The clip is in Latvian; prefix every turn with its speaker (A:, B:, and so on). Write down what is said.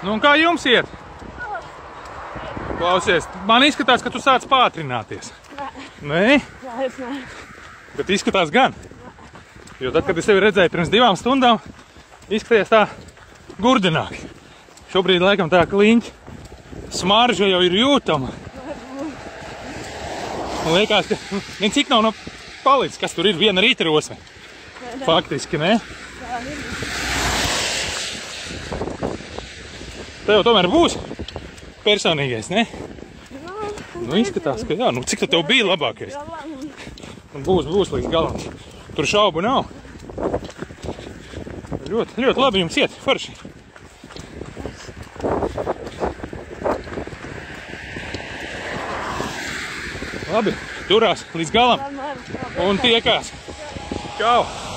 A: Nu, un kā jums iet? Klausies, man izskatās, ka tu sāc pātrināties. Nē?
B: Jā, es nē.
A: Bet izskatās gan. Jo tad, kad es tevi redzēju pirms 2 stundām, izskaties tā gurdināk. Šobrīd, laikam, tā kliņķa smarža jau ir jūtama. Man liekas, ka necik nav palicis, kas tur ir, viena rīta rosme. Faktiski, ne?
B: Jā, ir.
A: Tev tomēr būs personīgais, ne? Nu, izskatās, ka jā. Nu, cik tev bija labākais? Būs līdz galam. Tur šaubu nav. Ļoti, ļoti labi jums iet, forši. Labi, turās līdz galam un tiekās. Čau!